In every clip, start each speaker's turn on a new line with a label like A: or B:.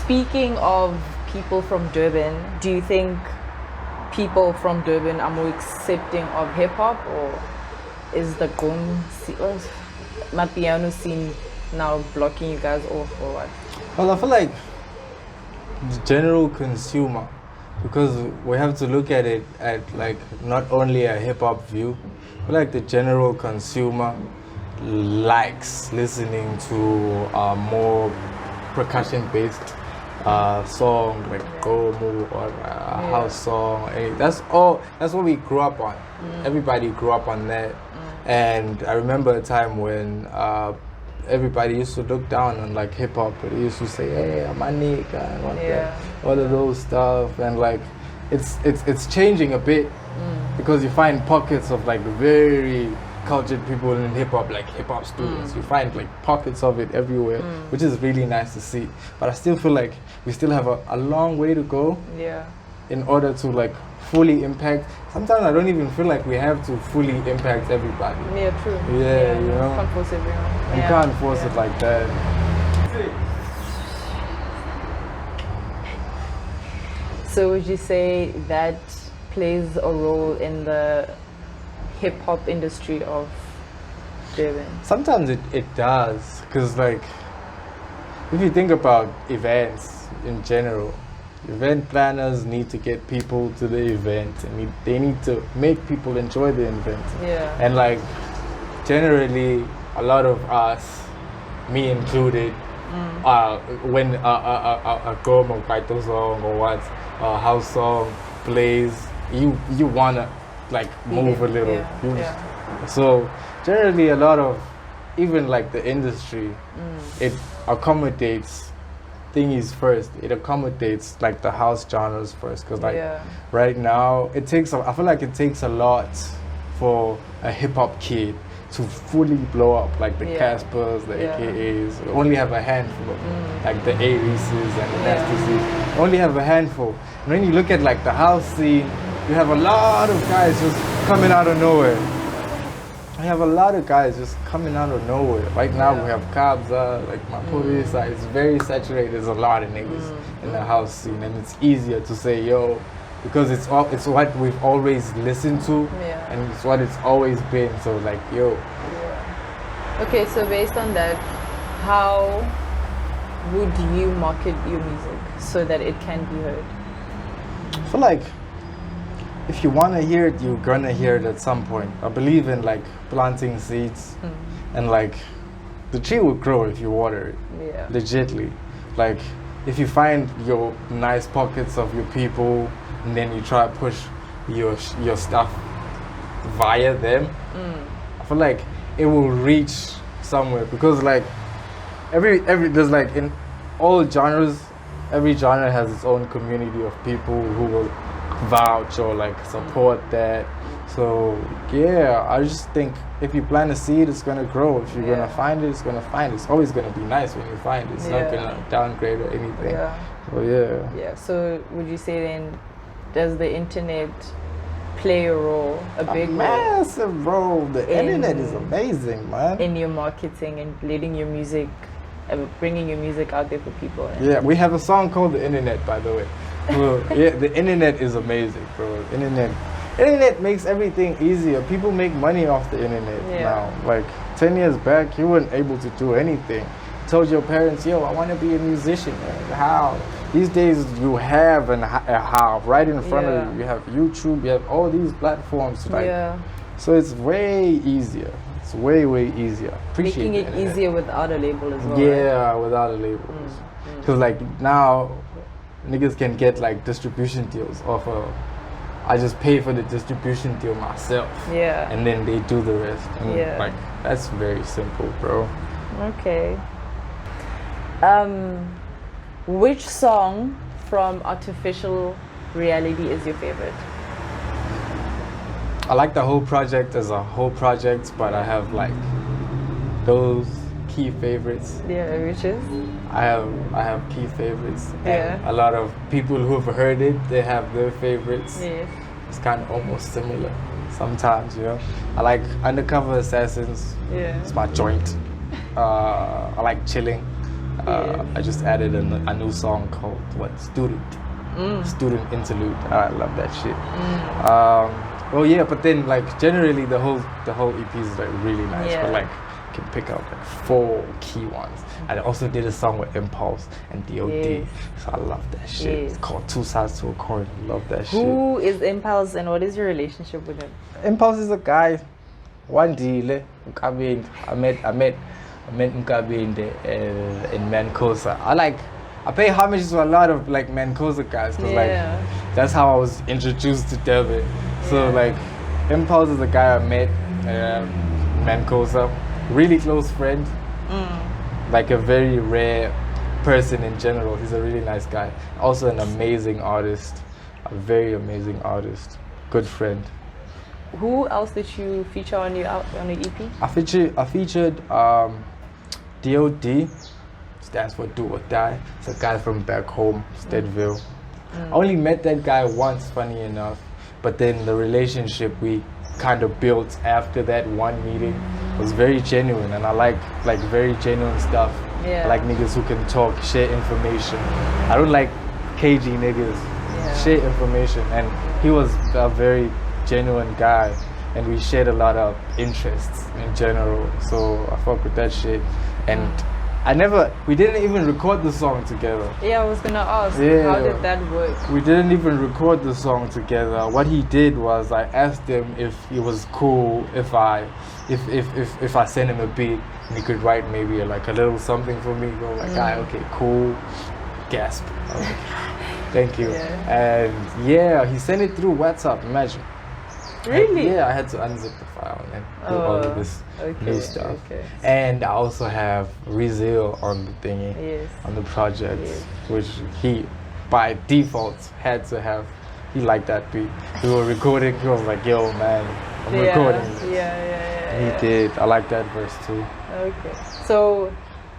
A: speaking of people from Durban, do you think people from Durban are more accepting of hip hop, or is the Mapiano scene now blocking you guys off, or what?
B: Well, I feel like the general consumer, because we have to look at it at like not only a hip hop view, but like the general consumer likes listening to more percussion based song like Gomu or a house song. That's what we grew up on. Everybody grew up on that. And I remember a time when everybody used to look down on like hip hop. They used to say, "Hey, I'm a nigga," and all of those stuff. And like, it's changing a bit because you find pockets of like very cultured people in hip hop, like hip hop students. You find like pockets of it everywhere, which is really nice to see. But I still feel like we still have a long way to go. In order to like fully impact. Sometimes I don't even feel like we have to fully impact everybody.
A: Yeah, true.
B: Yeah, you know.
A: Can't force everyone.
B: You can't force it like that.
A: So would you say that plays a role in the hip hop industry of Durban?
B: Sometimes it does, because like if you think about events in general, event planners need to get people to the event, and they need to make people enjoy the event. And like generally a lot of us, me included, when a Gomo Kaito song or what a house song plays, you wanna like move a little. So generally a lot of, even like the industry, it accommodates thingies first. It accommodates like the house genres first, because like right now I feel like it takes a lot for a hip hop kid to fully blow up, like the Caspers, the AKAs. We only have a handful, like the Arises and the Nasty. Only have a handful. And when you look at like the house scene, you have a lot of guys just coming out of nowhere. We have a lot of guys just coming out of nowhere. Right now we have Kabza, like Mapurisa, it's very saturated. There's a lot of niggas in the house scene, and it's easier to say yo, because it's what we've always listened to, and it's what it's always been. So like yo.
A: Okay, so based on that, how would you market your music so that it can be heard?
B: I feel like if you want to hear it, you're gonna hear it at some point. I believe in like planting seeds, and like the tree will grow if you water it. Legitly. Like if you find your nice pockets of your people, and then you try to push your stuff via them, I feel like it will reach somewhere, because like every there's like in all genres, every genre has its own community of people who will vouch or like support that. So yeah, I just think if you plant a seed, it's gonna grow. If you're gonna find it, it's gonna find it. It's always gonna be nice when you find it. It's not gonna downgrade or anything. So
A: so would you say then, does the internet play a role, a big
B: massive role? The internet is amazing, man.
A: In your marketing and letting your music, bringing your music out there for people.
B: Yeah, we have a song called The Internet, by the way. Well, the internet is amazing, bro. Internet makes everything easier. People make money off the internet now. Like 10 years back, you weren't able to do anything. Told your parents, yo, I want to be a musician. How? These days you have a how right in front of you. You have YouTube, you have all these platforms. Like, so it's way easier. It's way easier.
A: Making it easier without a label as well.
B: Yeah, right? Without a label. Because like now, niggas can get like distribution deals off of, I just pay for the distribution deal myself. And then they do the rest. And like, that's very simple, bro.
A: Okay. Which song from Artificial Reality is your favorite?
B: I like the whole project as a whole project, but I have like those key favorites.
A: Which is?
B: I have key favorites. And a lot of people who have heard it, they have their favorites. It's kind of almost similar sometimes, you know. I like Undercover Assassins. It's my joint. I like Chilling. I just added a new song called Student Interlude. I love that shit. Well, yeah, but then like generally the whole EP is like really nice, but like you can pick out like 4 key ones. I also did a song with Impulse and DOD, so I love that shit. It's called Two Sides to a Coin. Love that shit.
A: Who is Impulse and what is your relationship with him?
B: Impulse is a guy. One deal, I met Mkabe in Mancosa. I pay homage to a lot of like Mancosa guys because like that's how I was introduced to Devin. So like Impulse is a guy I met Mancosa, really close friend, like a very rare person in general. He's a really nice guy. Also an amazing artist, a very amazing artist, good friend.
A: Who else did you feature on your EP?
B: I featured DOD, stands for Do or Die. It's a guy from back home, Steadville. I only met that guy once, funny enough, but then the relationship we kind of built after that one meeting was very genuine, and I like very genuine stuff. I like niggas who can talk, share information. I don't like cagey niggas. Share information, and he was a very genuine guy, and we shared a lot of interests in general, so I fuck with that shit. And we didn't even record the song together.
A: I was gonna ask, how did that work?
B: We didn't even record the song together. What he did was I asked him if it was cool if I sent him a beat and he could write maybe like a little something for me. Go like, okay, cool. Gasp. Like, thank you. And he sent it through WhatsApp. Imagine.
A: Really?
B: I had to unzip the file and do all of this new stuff. And I also have Rizil on the thingy, on the project, which he, by default, had to have. He liked that beat. We were recording, he was like, yo, man, I'm recording this. He did. I like that verse too.
A: Okay. So,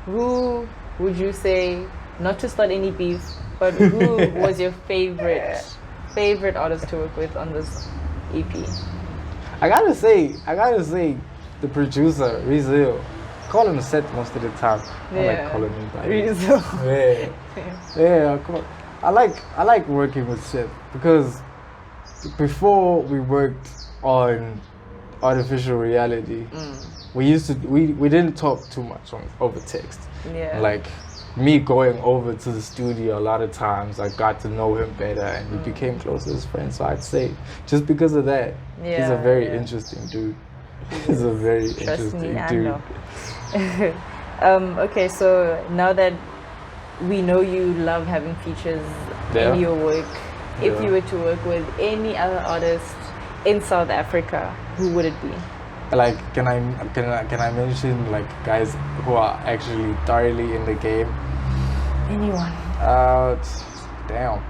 A: who would you say, not to start any beef, but who was your favorite artist to work with on this EP?
B: I gotta say, the producer, Rizil. Call him Seth most of the time. I like calling him by
A: Rizil.
B: I like working with Seth because before we worked on artificial reality, we didn't talk too much over text. Like me going over to the studio a lot of times, I got to know him better and we became close as friends. So I'd say just because of that, he's a very interesting dude. He's a very interesting dude.
A: Okay, so now that we know you love having features in your work, if you were to work with any other artist in South Africa, who would it be?
B: Like, can I mention like guys who are actually thoroughly in the game?
A: Anyone.
B: Damn.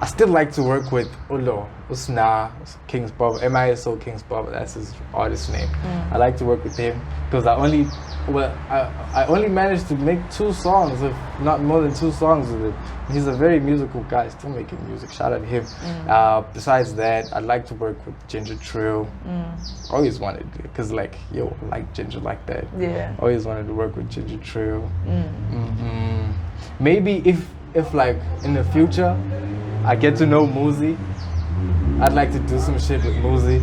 B: I still like to work with Ulo, Usna, King's Bob, MISO King's Bob, that's his artist name. I like to work with him because I only managed to make 2 songs, if not more than 2 songs with him. He's a very musical guy, still making music, shout out to him. Besides that, I'd like to work with Ginger Trill. Always wanted to, because like, yo, I like Ginger like that. Always wanted to work with Ginger Trill. Maybe if like in the future, I get to know Muzi, I'd like to do some shit with Muzi.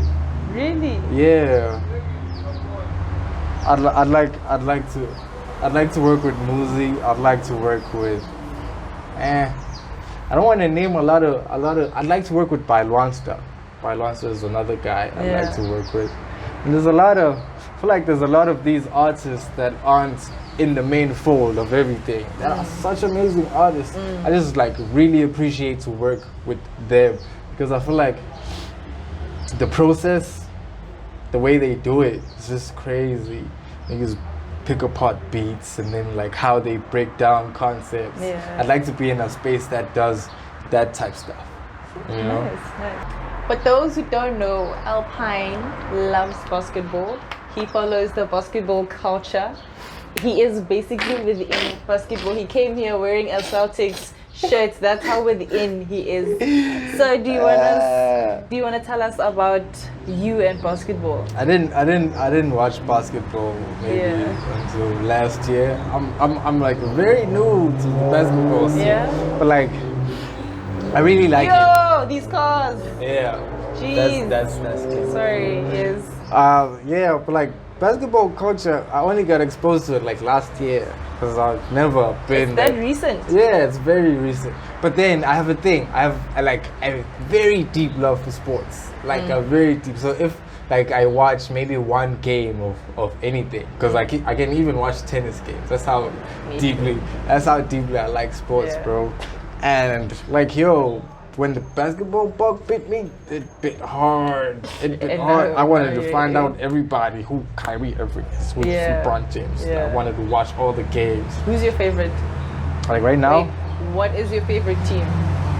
A: Really?
B: Yeah. I'd like to work with Muzi. I'd like to work with I don't want to name a lot of I'd like to work with Bailwanster. Bailwanster is another guy I'd like to work with. And I feel like there's a lot of these artists that aren't in the main fold of everything. They are such amazing artists. I just like really appreciate to work with them because I feel like the process, the way they do it, is just crazy. Niggas pick apart beats and then like how they break down concepts. I'd like to be in a space that does that type stuff. You know?
A: Nice. But those who don't know, Alpine loves basketball. He follows the basketball culture. He is basically within basketball. He came here wearing a Celtics shirts. That's how within he is. So do you want to tell us about you and basketball?
B: I didn't watch basketball maybe until last year. I'm like very new to the basketball scene.
A: Yeah.
B: But like I really like it.
A: Yo, these cars.
B: Yeah.
A: Jeez.
B: That's cute.
A: Sorry, yes.
B: Yeah, but like basketball culture, I only got exposed to it like last year because I've never been.
A: It's that recent.
B: Yeah, it's very recent. But then I have a thing. I have a very deep love for sports. Like a very deep. So if like I watch maybe one game of anything, because I can even watch tennis games. That's how deeply I like sports, bro. And like when the basketball bug bit me, it bit hard. It bit hard. I wanted to find out everybody who Kyrie Irving is, who's LeBron James. I wanted to watch all the games.
A: Who's your favorite?
B: Like right now?
A: What is your favorite team?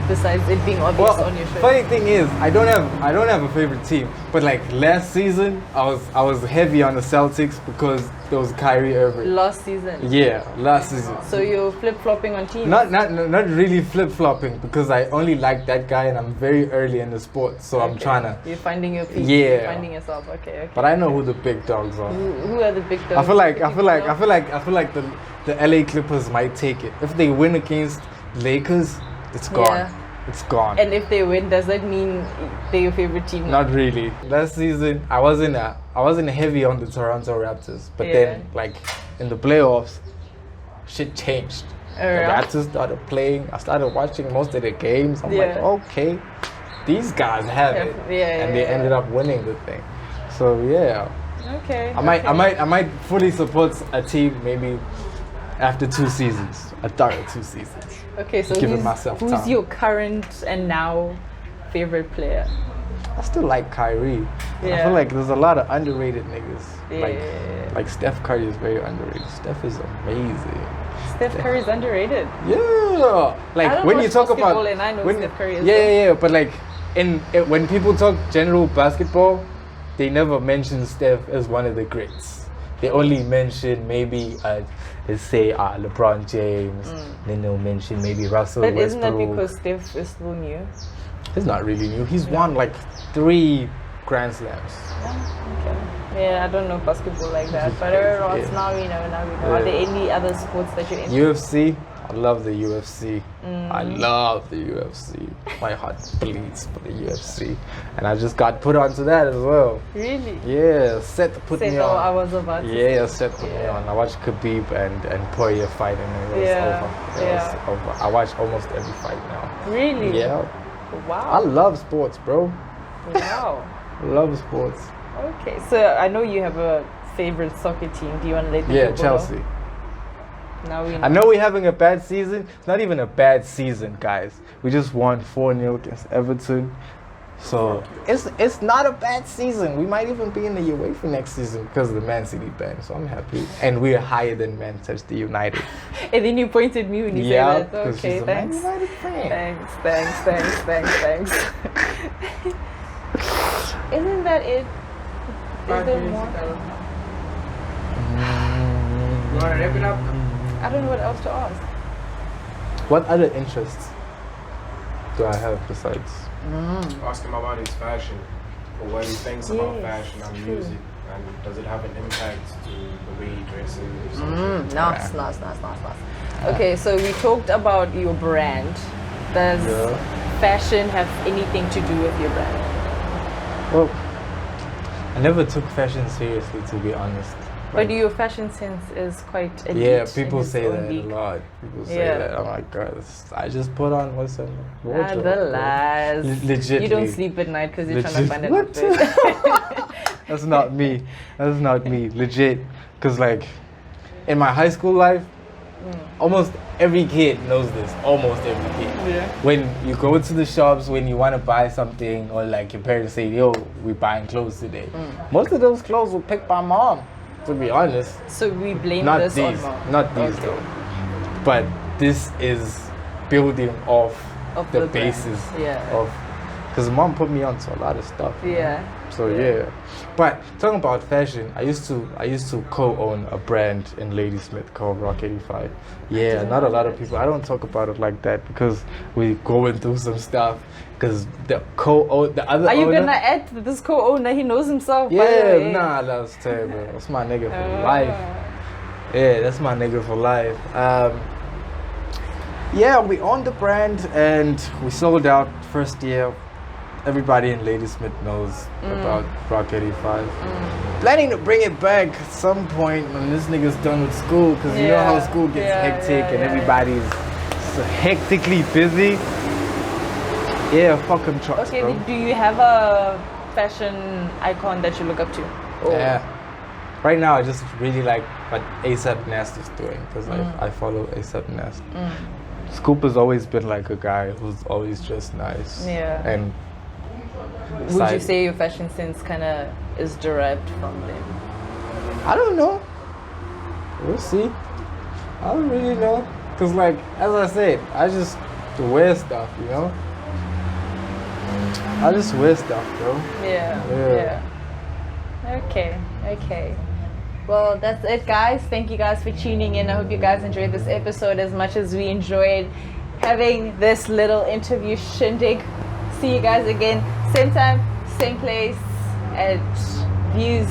A: Besides it being obvious on your shirt.
B: Funny thing is, I don't have a favorite team. But like last season, I was heavy on the Celtics because there was Kyrie Irving.
A: Last season.
B: Yeah, last season.
A: So you're flip-flopping on teams?
B: Not really flip-flopping because I only like that guy and I'm very early in the sport, so I'm trying to.
A: You're finding your feet.
B: Yeah.
A: You're finding yourself. Okay.
B: But I know who the big dogs are.
A: Who are the big dogs?
B: I feel like the LA Clippers might take it. If they win against Lakers, it's gone.
A: Yeah.
B: It's gone.
A: And if they win, does that mean they're your favorite team?
B: Not really. Last season, I wasn't heavy on the Toronto Raptors, but then like in the playoffs, shit changed. The Raptors started playing. I started watching most of the games. I'm like, okay, these guys have it, and they ended up winning the thing. So yeah.
A: Okay.
B: I might fully support a team maybe after 2 seasons. I thought 2 seasons.
A: Okay, so who's your current and now favorite player?
B: I still like Kyrie.
A: Yeah.
B: I feel like there's a lot of underrated niggas. Like Steph Curry is very underrated. Steph is amazing.
A: Steph Curry is underrated.
B: Yeah. Like when you talk about
A: and I know Steph Curry is
B: yeah. But like when people talk general basketball, they never mention Steph as one of the greats. They only mention maybe let's say LeBron James. Then they'll mention maybe Russell Westbrook.
A: But isn't that because Steph is still new?
B: He's not really new. He's won like 3 Grand Slams.
A: Okay. Yeah, I don't know basketball like that. But now we know. Are there any other sports that you're into?
B: UFC. I love the UFC. I love the UFC. My heart bleeds for the UFC. And I just got put onto that as well.
A: Really?
B: Yeah, Seth put me on.
A: I was about to
B: say. Seth put me on. I watched Khabib and Poirier fight and it was over. It was over. I watch almost every fight now.
A: Really?
B: Yeah.
A: Wow.
B: I love sports, bro.
A: Wow.
B: Love sports.
A: Okay, so I know you have a favorite soccer team. Do you want to let me know?
B: Chelsea.
A: Now we know.
B: I know we're having a bad season. It's not even a bad season, guys. We just won 4-0 against Everton. So it's not a bad season. We might even be in the UEFA next season because of the Man City ban. So I'm happy. And we're higher than Manchester United.
A: And then you pointed me when you said that. Okay,
B: she's
A: thanks.
B: A Man United fan.
A: Thanks. Isn't that it? Is there more?
C: You want to wrap it up?
A: I don't know what else to ask.
B: What other interests do I have besides?
C: Ask him about his fashion, or what he thinks about fashion and music, and does it have an impact to the way he dresses?
A: Nice. Okay, so we talked about your brand. Does fashion have anything to do with your brand?
B: Well, I never took fashion seriously, to be honest.
A: But your fashion sense is quite elite.
B: Yeah, people say that a lot. People say that. Oh my God, I just put on what's in the wardrobe.
A: The lies.
B: Legitly.
A: You don't sleep at night because you're trying to find an outfit.
B: That's not me. That's not me. Legit. Because like, in my high school life, almost every kid knows this. Almost every kid.
A: Yeah.
B: When you go to the shops, when you want to buy something, or like your parents say, yo, we're buying clothes today. Most of those clothes were picked by mom. To be honest.
A: So we blame
B: not
A: this
B: these,
A: on mom.
B: Not these though. But this is building off the basis of because mom put me on to a lot of stuff.
A: Yeah.
B: So yeah. But talking about fashion, I used to co-own a brand in Ladysmith called Rock 85. Yeah, not a lot of people. I don't talk about it like that because we're going through some stuff. Because the other
A: Are you
B: owner,
A: gonna add this co-owner? He knows himself. by the
B: yeah,
A: way.
B: nah, that's terrible. That's my nigga for life. Yeah, that's my nigga for life. Yeah, we owned the brand and we sold out first year. Everybody in Ladysmith knows about Rock 85. Planning to bring it back at some point when this nigga's done with school, because you know how school gets hectic and everybody's so hectically busy. Yeah, fuck them trucks,
A: Okay,
B: bro.
A: do you have a fashion icon that you look up to? Or-
B: Yeah. Right now, I just really like what ASAP Nasty's doing, because I follow ASAP Nasty. Scoop has always been like a guy who's always dressed nice.
A: Yeah.
B: And
A: Would you say your fashion sense kind of is derived from them?
B: I don't know. We'll see. I don't really know. Because, like, as I said, I just wear stuff, you know? I just wear stuff, bro.
A: Yeah. Okay. Well, that's it, guys. Thank you guys for tuning in. I hope you guys enjoyed this episode as much as we enjoyed having this little interview shindig. See you guys again, same time, same place, at views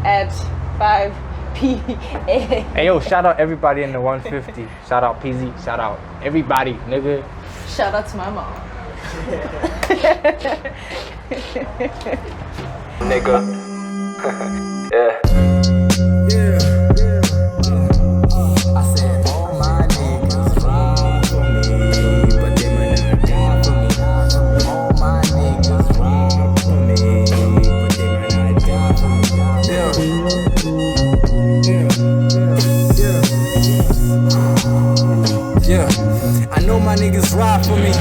A: at 5 p.m.
B: Hey, yo, shout out everybody in the 150. Shout out PZ. Shout out everybody, nigga.
A: Shout out to my mom.
D: Nigga. Yeah. I said all my niggas ride for me, but they might not die for me. All my niggas ride for me, but they might not die for me. Yeah. I know my niggas ride for me.